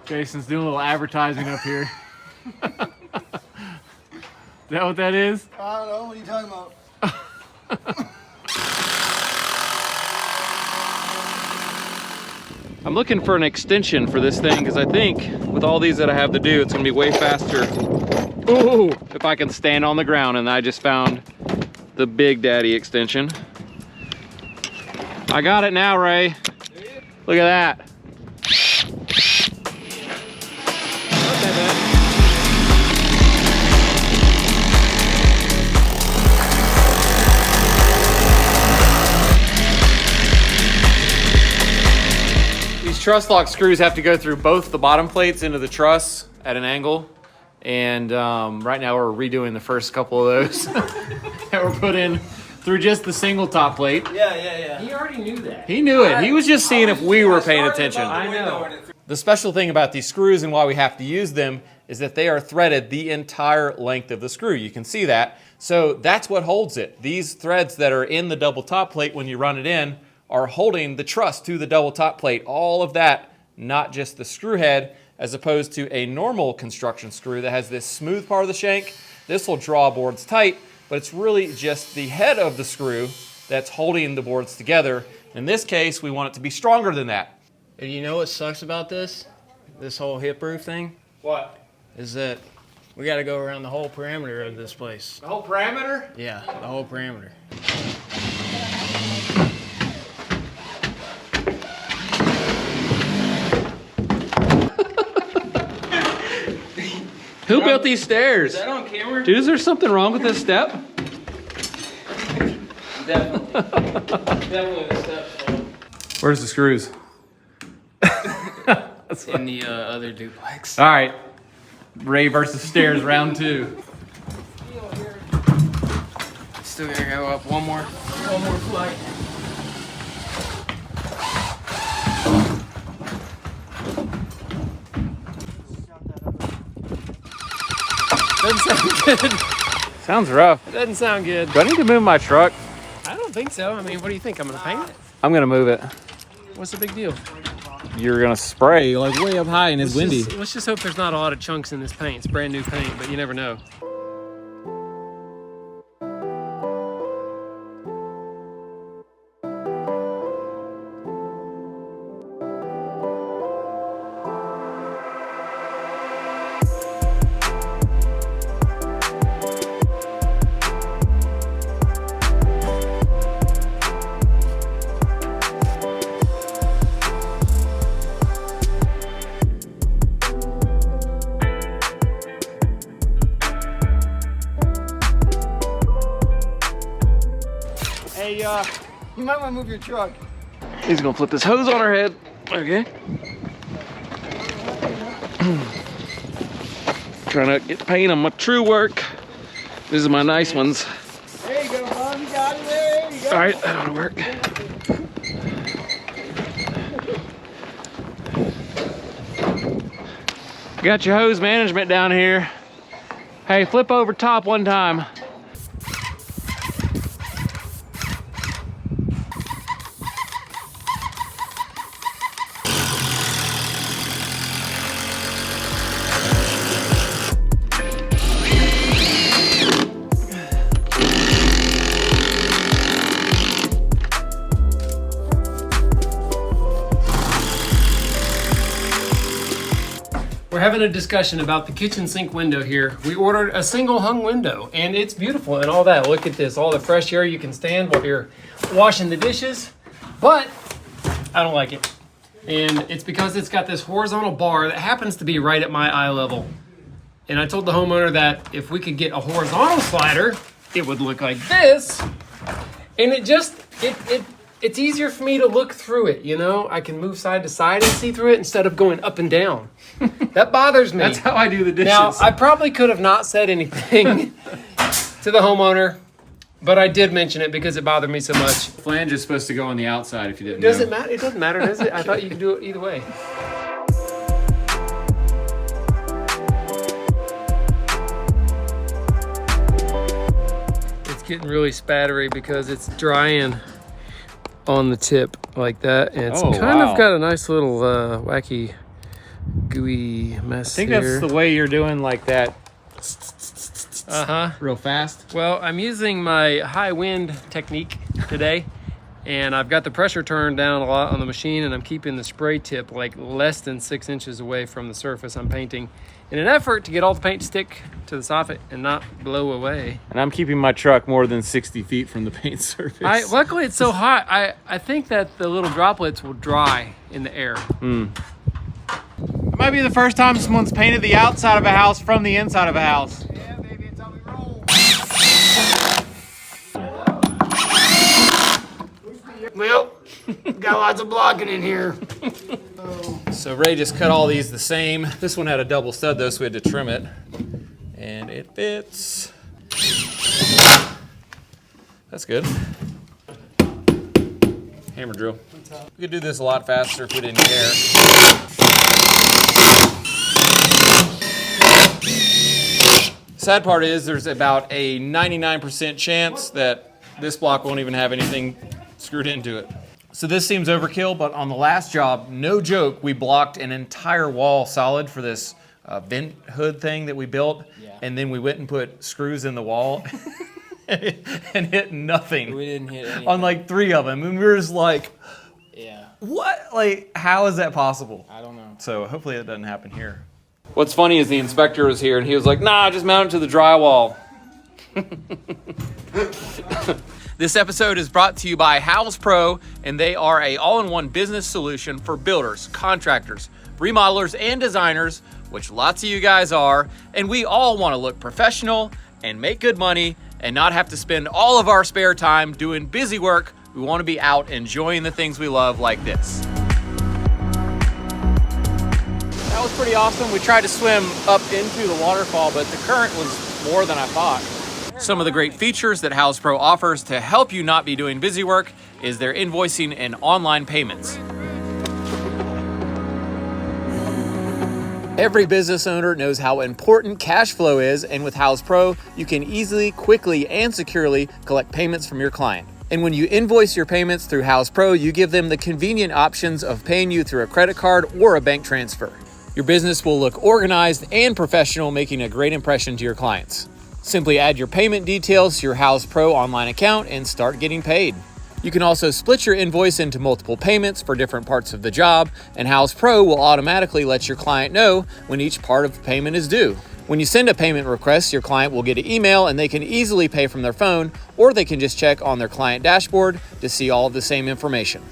Jason's doing a little advertising up here. Is that what that is? I don't know. What are you talking about? I'm looking for an extension for this thing because I think with all these that I have to do, it's gonna be way faster. Ooh, if I can stand on the ground, and I just found the Big Daddy extension. I got it now, Ray. Look at that. These truss lock screws have to go through both the bottom plates into the truss at an angle. And right now we're redoing the first couple of those that were put in through just the single top plate. Yeah. He already knew that. He knew it. He was just seeing if we were paying attention. I know. The special thing about these screws and why we have to use them is that they are threaded the entire length of the screw. You can see that. So that's what holds it. These threads that are in the double top plate when you run it in are holding the truss to the double top plate. All of that, not just the screw head, as opposed to a normal construction screw that has this smooth part of the shank. This will draw boards tight, but it's really just the head of the screw that's holding the boards together. In this case, we want it to be stronger than that. And you know what sucks about this whole hip roof thing? What? Is that we got to go around the whole perimeter of this place. The whole parameter? Yeah, the whole perimeter. Who built these stairs? Is that on camera? Dude, is there something wrong with this step? Definitely. Definitely the steps. Where's the screws? In the other duplex. All right, Ray versus stairs, round 2. Still gotta go up one more flight. Doesn't sound good. Sounds rough. Doesn't sound good. Do I need to move my truck? I don't think so. I mean, what do you think? I'm gonna paint it? I'm gonna move it. What's the big deal? You're gonna spray like way up high and it's windy. Let's just hope there's not a lot of chunks in this paint. It's brand new paint, but you never know. Hey, you might want to move your truck. He's gonna flip this hose on her head. Okay. Trying to get paint on my Truewerk. These are my nice ones. There you go, Mom. You got it. There you go. All right, that ought to work. Got your hose management down here. Hey, flip over top one time. We're having a discussion about the kitchen sink window here. We ordered a single hung window and it's beautiful and all that. Look at this, all the fresh air you can stand while you're washing the dishes, but I don't like it. And it's because it's got this horizontal bar that happens to be right at my eye level. And I told the homeowner that if we could get a horizontal slider, it would look like this. And it's easier for me to look through it, you know? I can move side to side and see through it instead of going up and down. That bothers me. That's how I do the dishes. Now, I probably could have not said anything to the homeowner, but I did mention it because it bothered me so much. Flange is supposed to go on the outside if you didn't Does know. it matter? It doesn't matter, does it? I thought you could do it either way. It's getting really spattery because it's drying on the tip like that, and it's kind of got a nice little wacky gooey mess I think that's the way you're doing like that real fast. Well, I'm using my high wind technique today, and I've got the pressure turned down a lot on the machine, and I'm keeping the spray tip like less than 6 inches away from the surface I'm painting in an effort to get all the paint to stick to the soffit and not blow away. And I'm keeping my truck more than 60 feet from the paint surface. Luckily it's so hot, I think that the little droplets will dry in the air. It might be the first time someone's painted the outside of a house from the inside of a house. Yeah, baby, it's how we roll. Well, got lots of blocking in here. So Ray just cut all these the same. This one had a double stud though, so we had to trim it. And it fits. That's good. Hammer drill. We could do this a lot faster if we didn't care. Sad part is there's about a 99% chance that this block won't even have anything screwed into it. So this seems overkill, but on the last job, no joke, we blocked an entire wall solid for this vent hood thing that we built, and then we went and put screws in the wall and hit nothing. We didn't hit anything. On like 3 of them, and we were just like, Yeah, what? Like, how is that possible? I don't know. So hopefully it doesn't happen here. What's funny is the inspector was here, and he was like, nah, just mount it to the drywall. This episode is brought to you by HOUZZ PRO, and they are an all-in-one business solution for builders, contractors, remodelers, and designers, which lots of you guys are, and we all want to look professional and make good money and not have to spend all of our spare time doing busy work. We want to be out enjoying the things we love like this. That was pretty awesome. We tried to swim up into the waterfall, but the current was more than I thought. Some of the great features that HOUZZ PRO offers to help you not be doing busy work is their invoicing and online payments. Every business owner knows how important cash flow is, and with HOUZZ PRO, you can easily, quickly, and securely collect payments from your client. And when you invoice your payments through HOUZZ PRO, you give them the convenient options of paying you through a credit card or a bank transfer. Your business will look organized and professional, making a great impression to your clients. Simply add your payment details to your HOUZZ PRO online account and start getting paid. You can also split your invoice into multiple payments for different parts of the job, and HOUZZ PRO will automatically let your client know when each part of the payment is due. When you send a payment request, your client will get an email, and they can easily pay from their phone, or they can just check on their client dashboard to see all of the same information.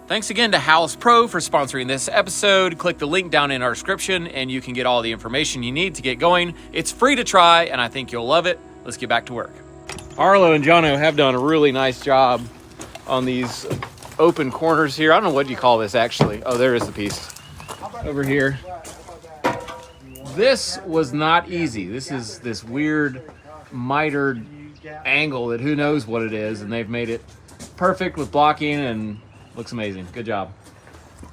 Thanks again to HOUZZ PRO for sponsoring this episode. Click the link down in our description and you can get all the information you need to get going. It's free to try and I think you'll love it. Let's get back to work. Arlo and Jono have done a really nice job on these open corners here. I don't know what you call this actually. Oh, there is the piece over here. This was not easy. This is this weird mitered angle that who knows what it is, and they've made it perfect with blocking and looks amazing. Good job.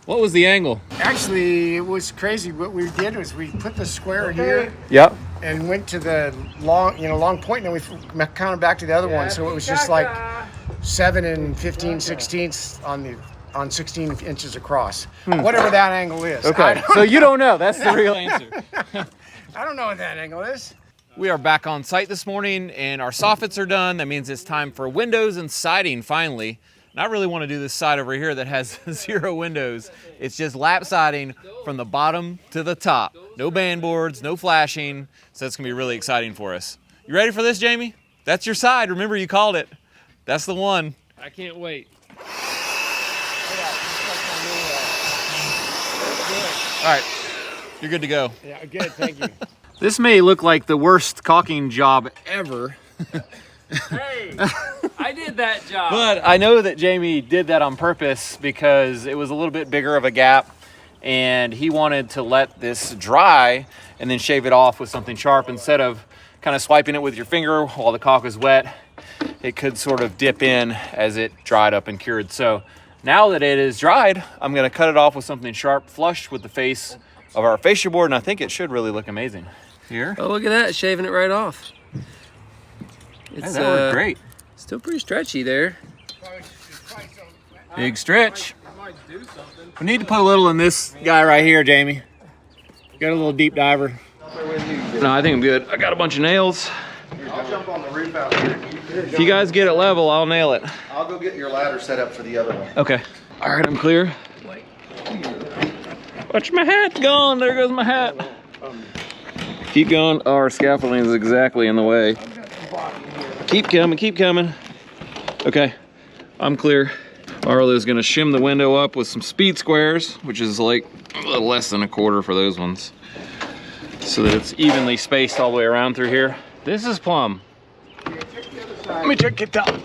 What was the angle? Actually, it was crazy. What we did was we put the square here Yep. and went to the long point, and then we counted back to the other one. So it was just like 7 and 15 sixteenths on 16 inches across. Whatever that angle is. Okay, so you don't know. That's the real answer. I don't know what that angle is. We are back on site this morning and our soffits are done. That means it's time for windows and siding finally. And I really want to do this side over here that has 0 windows. It's just lap siding from the bottom to the top. No band boards, no flashing. So that's gonna be really exciting for us. You ready for this, Jamie? That's your side. Remember, you called it. That's the one. I can't wait. All right, you're good to go. Yeah, good, thank you. This may look like the worst caulking job ever. Hey, I did that job. But I know that Jamie did that on purpose because it was a little bit bigger of a gap and he wanted to let this dry and then shave it off with something sharp instead of kind of swiping it with your finger while the caulk is wet. It could sort of dip in as it dried up and cured. So now that it is dried, I'm gonna cut it off with something sharp, flush with the face of our fascia board, and I think it should really look amazing. Here. Oh, look at that, shaving it right off. It's That worked great. still pretty stretchy there. Big stretch. We need to put a little in this guy right here, Jamie. Got a little deep diver. No, I think I'm good. I got a bunch of nails. I'll jump on the roof out here. If you guys get it level, I'll nail it. I'll go get your ladder set up for the other one. Okay. All right, I'm clear. Watch my hat gone. There goes my hat. Keep going. Oh, our scaffolding is exactly in the way. Keep coming, keep coming. Okay, I'm clear. Arlo's gonna shim the window up with some speed squares, which is like a little less than a quarter for those ones, so that it's evenly spaced all the way around through here. This is plumb. Let me check it out.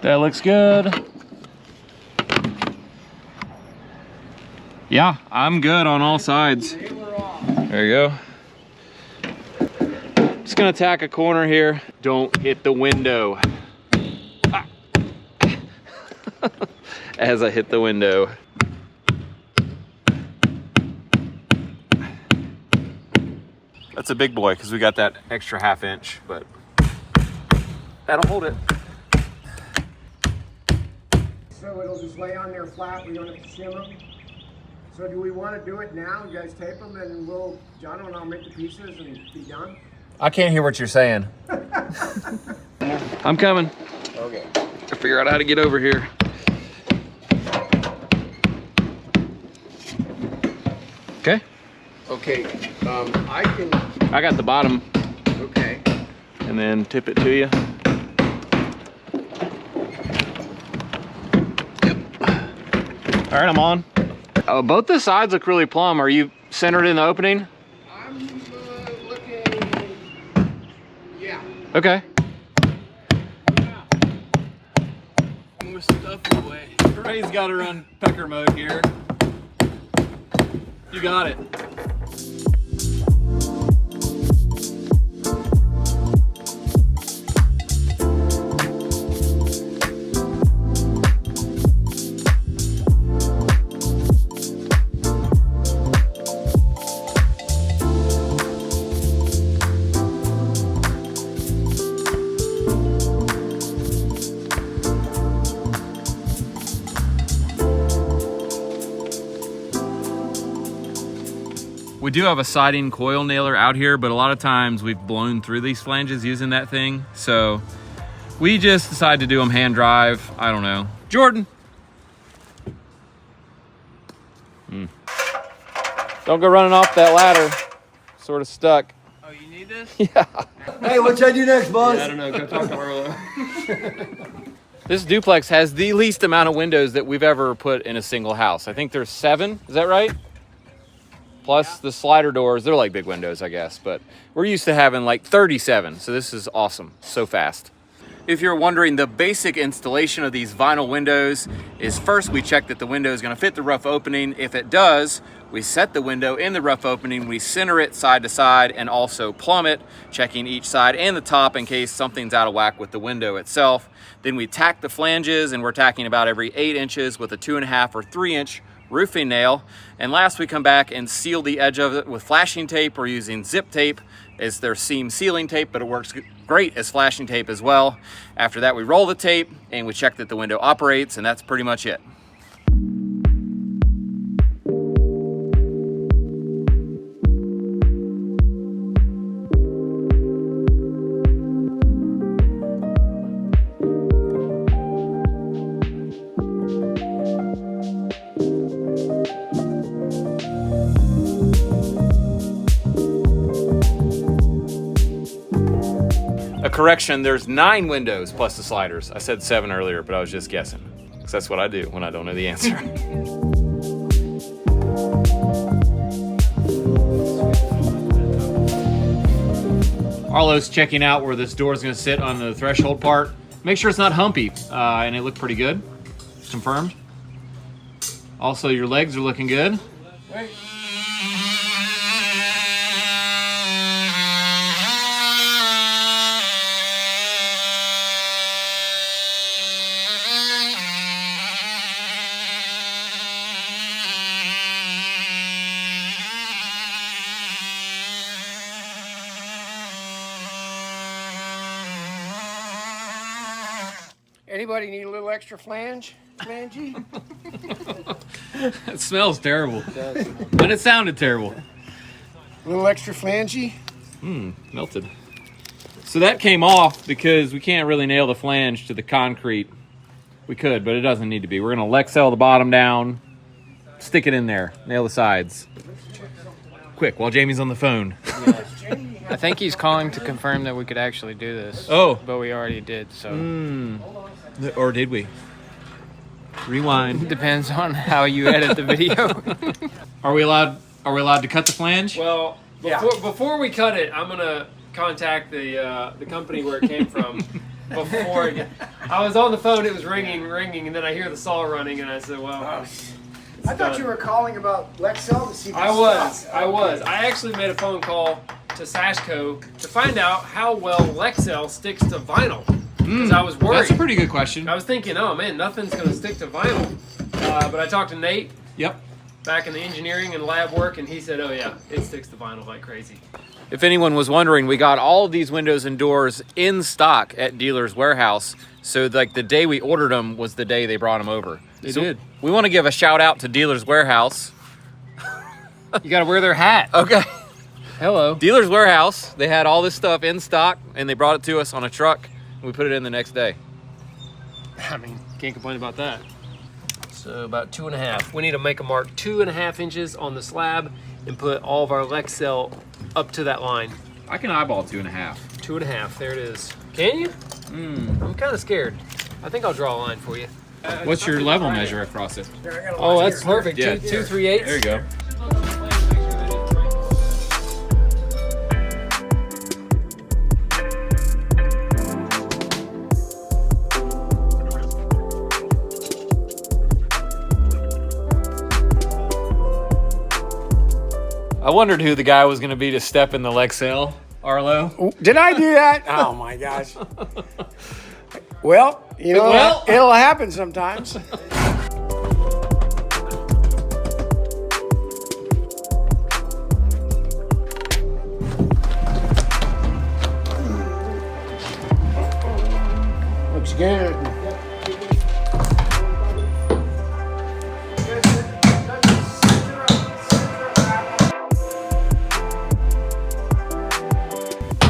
That looks good. Yeah, I'm good on all sides. There you go. Just gonna tack a corner here. Don't hit the window. Ah. As I hit the window. That's a big boy because we got that extra ½ inch, but that'll hold it. So it'll just lay on there flat, we don't have to shim them. So do we want to do it now? You guys tape them and we'll, John and I'll make the pieces and be done? I can't hear what you're saying. I'm coming. Okay. I figure out how to get over here. Okay. Okay, I got the bottom. okay. And then tip it to you. All right, I'm on. Both the sides look really plumb. Are you centered in the opening? I'm looking, yeah. Okay. More stuff away. Ray's got to run pecker mode here. You got it. We do have a siding coil nailer out here, but a lot of times we've blown through these flanges using that thing. So we just decided to do them hand drive. I don't know. Jordan. Don't go running off that ladder. Sort of stuck. Oh, you need this? Yeah. Hey, what should I do next, boss? I don't know, go talk to Arlo. This duplex has the least amount of windows that we've ever put in a single house. I think there's 7, is that right? Plus the slider doors, they're like big windows, I guess, but we're used to having like 37, so this is awesome, so fast. If you're wondering, the basic installation of these vinyl windows is first we check that the window is gonna fit the rough opening. If it does, we set the window in the rough opening, we center it side to side and also plumb it, checking each side and the top in case something's out of whack with the window itself. Then we tack the flanges, and we're tacking about every 8 inches with a 2.5 or 3 inch roofing nail. And last, we come back and seal the edge of it with flashing tape. We're using zip tape as their seam sealing tape, but it works great as flashing tape as well. After that, we roll the tape and we check that the window operates, and that's pretty much it. A correction, there's 9 windows plus the sliders. I said 7 earlier, but I was just guessing, because that's what I do when I don't know the answer. Arlo's checking out where this door is going to sit on the threshold part. Make sure it's not humpy, and it looked pretty good. Confirmed. Also, your legs are looking good. Anybody need a little extra flange? flangey. It smells terrible. And it sounded terrible. A little extra flangey. Melted. So that came off because we can't really nail the flange to the concrete. We could, but it doesn't need to be. We're going to Lexel the bottom down, stick it in there, nail the sides. Quick, while Jamie's on the phone. I think he's calling to confirm that we could actually do this. Oh. But we already did, so. Or did we? Rewind. Depends on how you edit the video. Are we allowed to cut the flange? Well, before we cut it, I'm gonna contact the company where it came from. Before I was on the phone, it was ringing, and then I hear the saw running, and I said, "Well." I thought you were calling about Lexel to see if I was. I actually made a phone call to Sashco to find out how well Lexel sticks to vinyl. Because I was worried. That's a pretty good question. I was thinking, oh man, nothing's going to stick to vinyl. But I talked to Nate Yep. back in the engineering and lab work, and he said, oh yeah, it sticks to vinyl like crazy. If anyone was wondering, we got all of these windows and doors in stock at Dealer's Warehouse. So like the day we ordered them was the day they brought them over. They did. We want to give a shout out to Dealer's Warehouse. You gotta wear their hat. Okay. Hello. Dealer's Warehouse, they had all this stuff in stock and they brought it to us on a truck and we put it in the next day. I mean, can't complain about that. So about 2.5. We need to make a mark 2.5 inches on the slab and put all of our Lexel up to that line. I can eyeball 2.5. 2.5, there it is. Can you? I'm kind of scared. I think I'll draw a line for you. What's your level measure across it? Oh, that's perfect. Yeah. 2 3/8. There you go. I wondered who the guy was going to be to step in the Lexel, Arlo. Did I do that? Oh my gosh. Well, you know, Well. it'll happen sometimes. Looks good.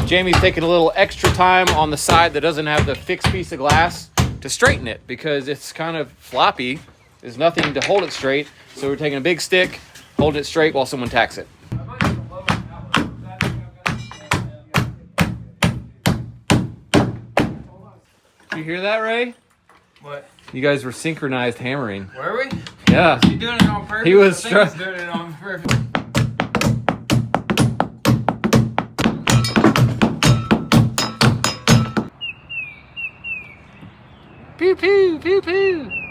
Jamie's taking a little extra time on the side that doesn't have the fixed piece of glass to straighten it because it's kind of floppy. There's nothing to hold it straight. So we're taking a big stick, holding it straight while someone tacks it. You hear that, Ray? What? You guys were synchronized hammering. Were we? Yeah. You doing it on purpose? He was I think he's try- doing it on purpose. Pew, pew, pew, pew.